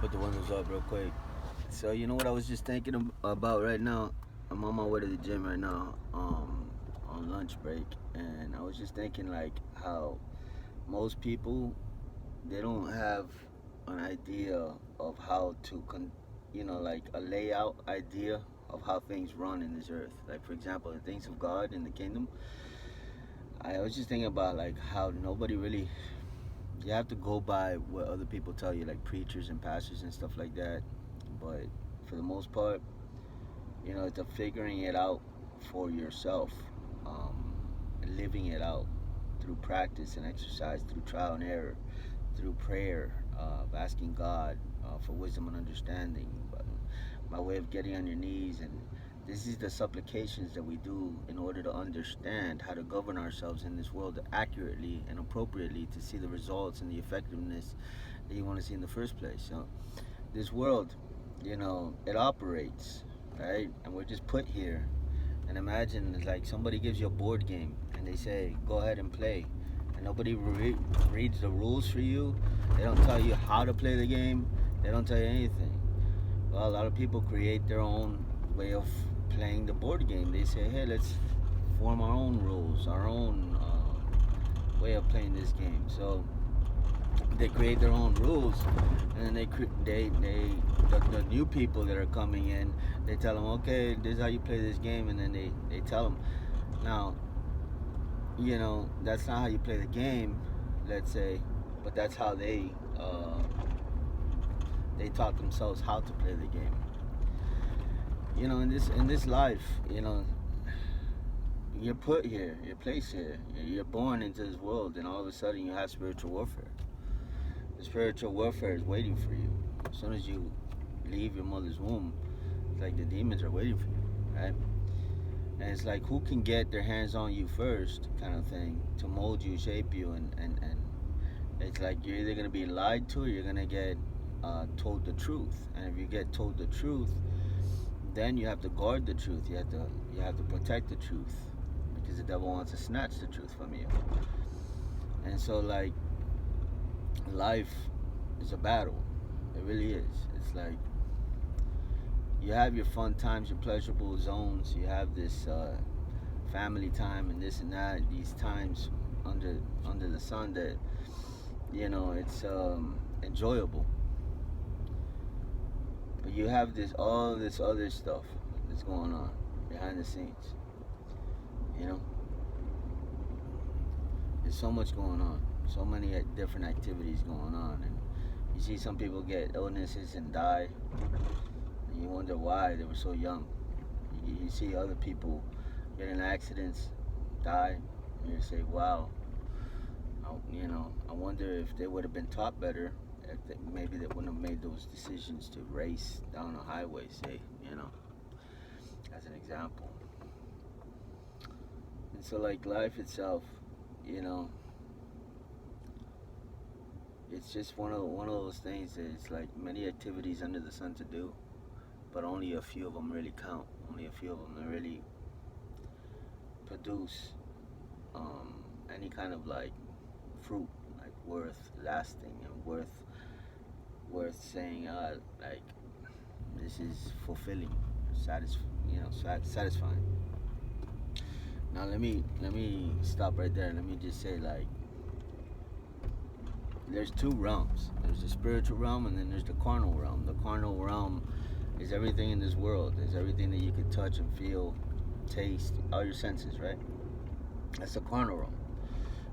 Put the windows up real quick. So you know what I was just thinking about right now? I'm on my way to the gym right now, on lunch break, and I was just thinking like how most people they don't have an idea of how to like a layout idea of how things run in this earth. Like for example, the things of God in the kingdom. I was just thinking about like how nobody really you have to go by what other people tell you, like preachers and pastors and stuff like that. But for the most part, it's a figuring it out for yourself, um, living it out through practice and exercise, through trial and error, through prayer, asking God for wisdom and understanding. But my way of getting on your knees, and this is the supplications that we do in order to understand how to govern ourselves in this world accurately and appropriately to see the results and the effectiveness that you want to see in the first place. So this world, it operates, right? And we're just put here. And imagine it's like somebody gives you a board game and they say, go ahead and play. And nobody reads the rules for you. They don't tell you how to play the game. They don't tell you anything. Well, a lot of people create their own way of playing the board game. They say, hey, let's form our own rules, our own way of playing this game. So they create their own rules, and then the new people that are coming in, they tell them, okay, this is how you play this game, and then they tell them, now, that's not how you play the game, let's say, but that's how they taught themselves how to play the game. In this life, you're put here, you're placed here, you're born into this world, and all of a sudden you have spiritual warfare. The spiritual warfare is waiting for you. As soon as you leave your mother's womb, it's like the demons are waiting for you, right? And it's like who can get their hands on you first, kind of thing, to mold you, shape you, and it's like you're either gonna be lied to or you're gonna get told the truth. And if you get told the truth, then you have to guard the truth. You have to protect the truth because the devil wants to snatch the truth from you. And so like life is a battle. It really is. It's like you have your fun times, your pleasurable zones. You have this family time and this and that. These times under the sun that it's enjoyable. But you have all this other stuff that's going on behind the scenes. You know, there's so much going on, so many different activities going on, and you see some people get illnesses and die, and you wonder why they were so young. You see other people get in accidents, die, and you say, wow, I wonder if they would have been taught better. Maybe they wouldn't have made those decisions to race down a highway, say, as an example. And so, like life itself, you know, it's just one of those things that it's like many activities under the sun to do, but only a few of them really count. Only a few of them that really produce any kind of like fruit, like worth lasting and worth saying, like this is fulfilling, satisfying. Now let me stop right there. Let me just say like there's two realms. There's the spiritual realm and then there's the carnal realm. The carnal realm is everything in this world. There's everything that you can touch and feel, taste, all your senses, right? That's the carnal realm.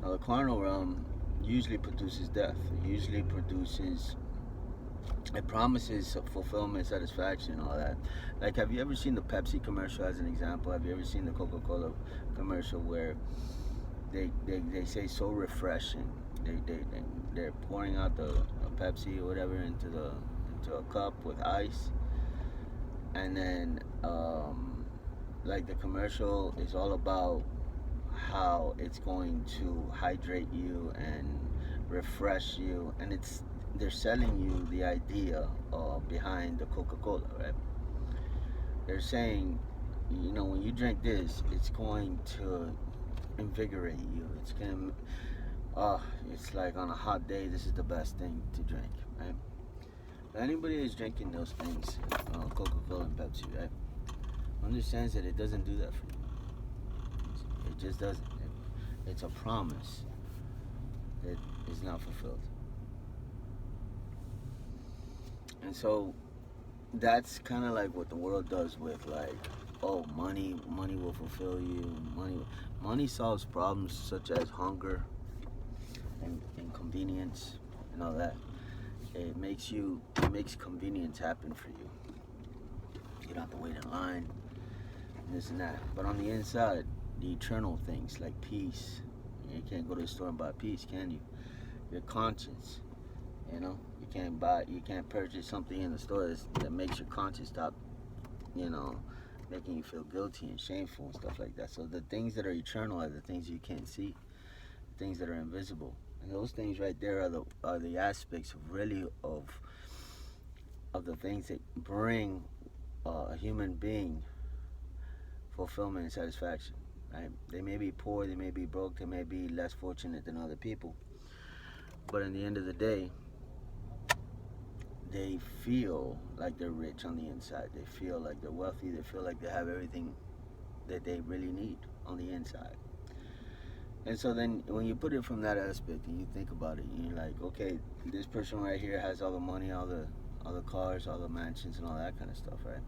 Now the carnal realm usually produces death. It usually produces it promises fulfillment, satisfaction, all that. Like, have you ever seen the Pepsi commercial as an example? Have you ever seen the Coca-Cola commercial where they say so refreshing? They're pouring out the Pepsi or whatever into a cup with ice, and then like the commercial is all about how it's going to hydrate you and refresh you, and they're selling you the idea behind the Coca-Cola, right? They're saying, when you drink this, it's going to invigorate you. It's like on a hot day, this is the best thing to drink, right? Anybody that's drinking those things, Coca-Cola and Pepsi, right, understands that it doesn't do that for you. It just doesn't. It's a promise that is not fulfilled. And so that's kind of like what the world does with, like, oh, money will fulfill you. Money solves problems such as hunger and inconvenience and all that. It makes convenience happen for you. You don't have to wait in line, and this and that. But on the inside, the eternal things like peace. You can't go to the store and buy peace, can you? Your conscience. You can't purchase something in the store that makes your conscience stop, making you feel guilty and shameful and stuff like that. So the things that are eternal are the things you can't see, the things that are invisible. And those things right there are the aspects of the things that bring a human being fulfillment and satisfaction. Right? They may be poor, they may be broke, they may be less fortunate than other people, but in the end of the day, they feel like they're rich on the inside. They feel like they're wealthy. They feel like they have everything that they really need on the inside. And so then when you put it from that aspect and you think about it, you're like, okay, this person right here has all the money, all the cars, all the mansions, and all that kind of stuff, right?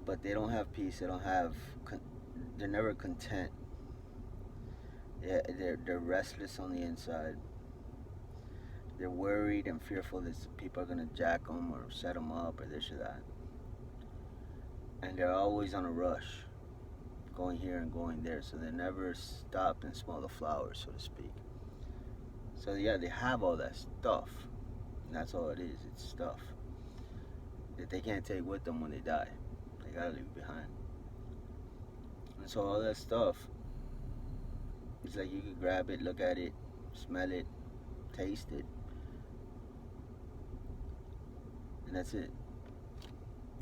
But they don't have peace. They're never content. Yeah, they're restless on the inside. They're worried and fearful that people are going to jack them or set them up or this or that. And they're always on a rush, going here and going there. So they never stop and smell the flowers, so to speak. So yeah, they have all that stuff. And that's all it is. It's stuff that they can't take with them when they die. They got to leave it behind. And so all that stuff, it's like you can grab it, look at it, smell it, taste it, and that's it.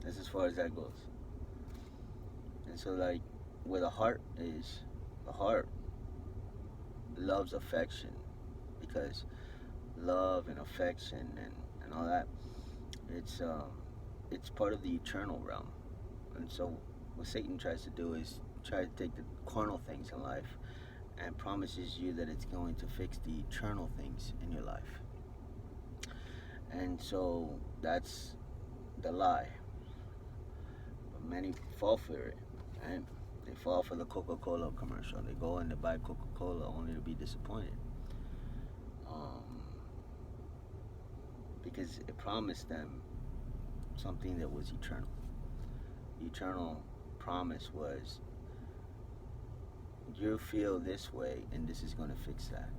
That's as far as that goes. And so, like, where the heart loves affection, because love and affection and all that, it's part of the eternal realm. And so what Satan tries to do is try to take the carnal things in life and promises you that it's going to fix the eternal things in your life. And so that's the lie. But many fall for it, right? They fall for the Coca-Cola commercial. They go and they buy Coca-Cola only to be disappointed. Because it promised them something that was eternal. The eternal promise was, you feel this way and this is going to fix that.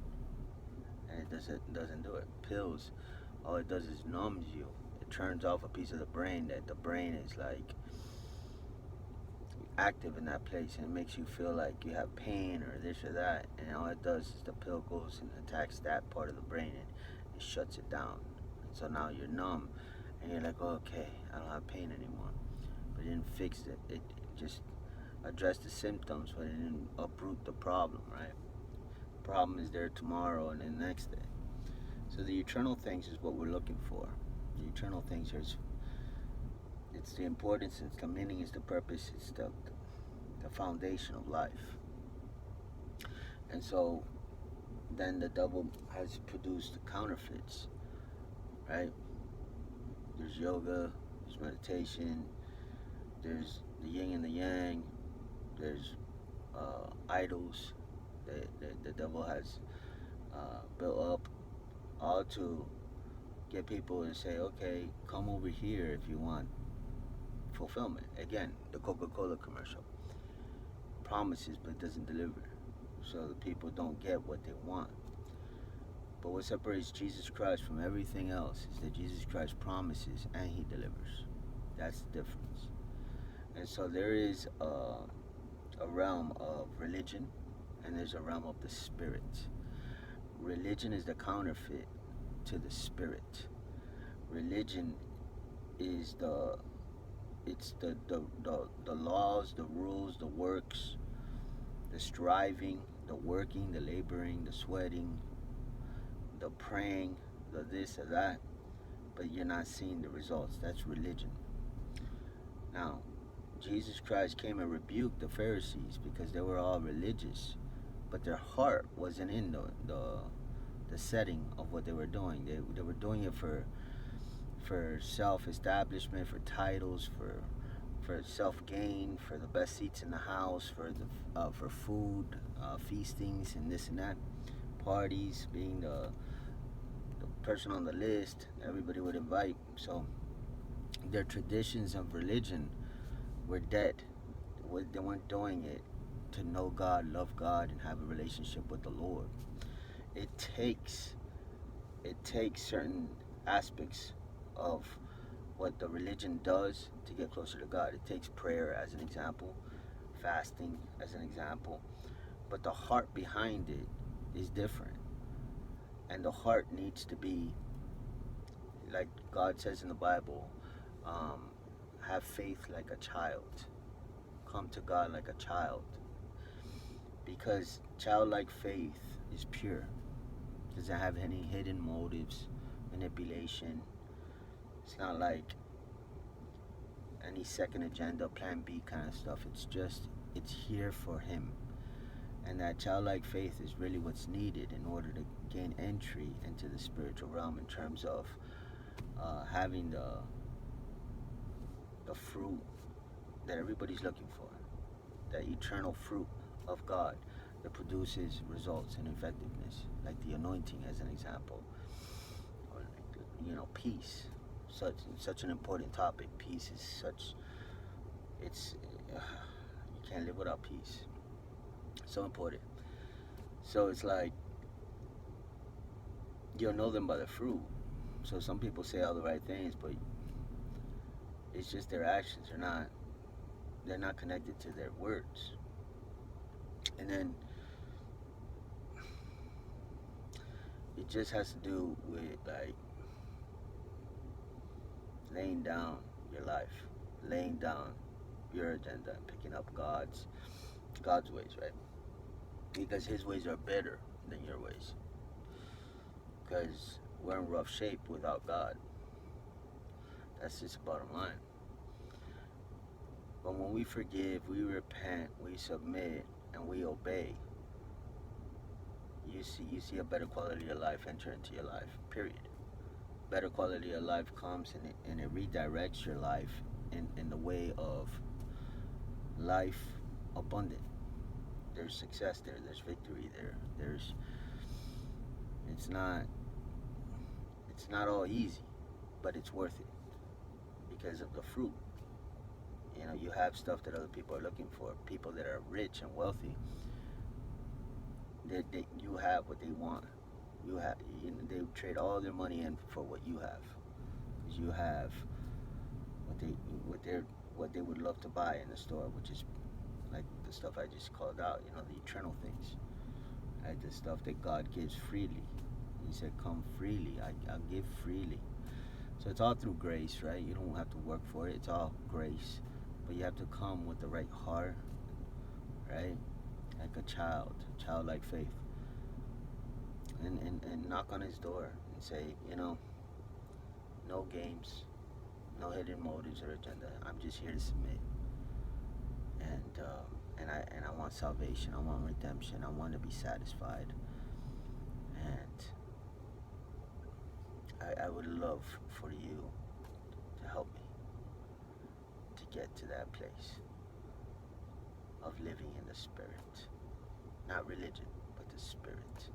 And it doesn't do it. Pills, all it does is numbs you. It turns off a piece of the brain that the brain is like active in that place, and it makes you feel like you have pain or this or that, and all it does is the pill goes and attacks that part of the brain and it shuts it down. And so now you're numb and you're like, okay, I don't have pain anymore. But it didn't fix it. It just addressed the symptoms, but it didn't uproot the problem, right? The problem is there tomorrow and then the next day. So the eternal things is what we're looking for. The eternal things is, it's the importance, it's the meaning, it's the purpose, it's the foundation of life. And so then the devil has produced counterfeits, right? There's yoga, there's meditation, there's the yin and the yang, there's idols that the devil has built up, all to get people to say, okay, come over here if you want fulfillment. Again, the Coca-Cola commercial promises but doesn't deliver, so the people don't get what they want. But what separates Jesus Christ from everything else is that Jesus Christ promises and he delivers. That's the difference. And so there is a realm of religion and there's a realm of the spirit. Religion is the counterfeit to the spirit. Religion is the laws, the rules, the works, the striving, the working, the laboring, the sweating, the praying, the this or that. but you're not seeing the results. That's religion. Now, Jesus Christ came and rebuked the Pharisees because they were all religious, but their heart wasn't in the setting of what they were doing. They were doing it for self-establishment, for titles, for self-gain, for the best seats in the house, for food, feastings, and this and that, parties, being the person on the list everybody would invite. So their traditions of religion were dead. They weren't doing it to know God, love God, and have a relationship with the Lord. It takes certain aspects of what the religion does to get closer to God. It takes prayer as an example, fasting as an example, but the heart behind it is different. And the heart needs to be, like God says in the Bible, have faith like a child. Come to God like a child. Because childlike faith is pure. Doesn't have any hidden motives, manipulation. It's not like any second agenda, plan B kind of stuff. It's here for Him. And that childlike faith is really what's needed in order to gain entry into the spiritual realm in terms of having the fruit that everybody's looking for, that eternal fruit of God that produces results and effectiveness, like the anointing as an example, or peace. Such an important topic. Peace is you can't live without peace. So important. So it's like you'll know them by the fruit. So some people say all the right things, but it's just their actions. They're not connected to their words. And then it just has to do with like laying down your life, laying down your agenda, and picking up God's ways, right? Because His ways are better than your ways. Because we're in rough shape without God. That's just the bottom line. But when we forgive, we repent, we submit, and we obey, you see a better quality of life enter into your life. Period. Better quality of life comes and it redirects your life in the way of life abundant. There's success there. There's victory there. It's not all easy, but it's worth it because of the fruit. You have stuff that other people are looking for. People that are rich and wealthy, you have what they want. They trade all their money in for what you have. Because you have what they would love to buy in the store, which is like the stuff I just called out. The eternal things, right? The stuff that God gives freely. He said, "Come freely. I'll give freely." So it's all through grace, right? You don't have to work for it. It's all grace. But you have to come with the right heart, right? Like a child, childlike faith. And knock on His door and say, no games, no hidden motives or agenda. I'm just here to submit. And I want salvation. I want redemption. I want to be satisfied. And I would love for you to help me to get to that place of living in the Spirit. Not religion, but the Spirit.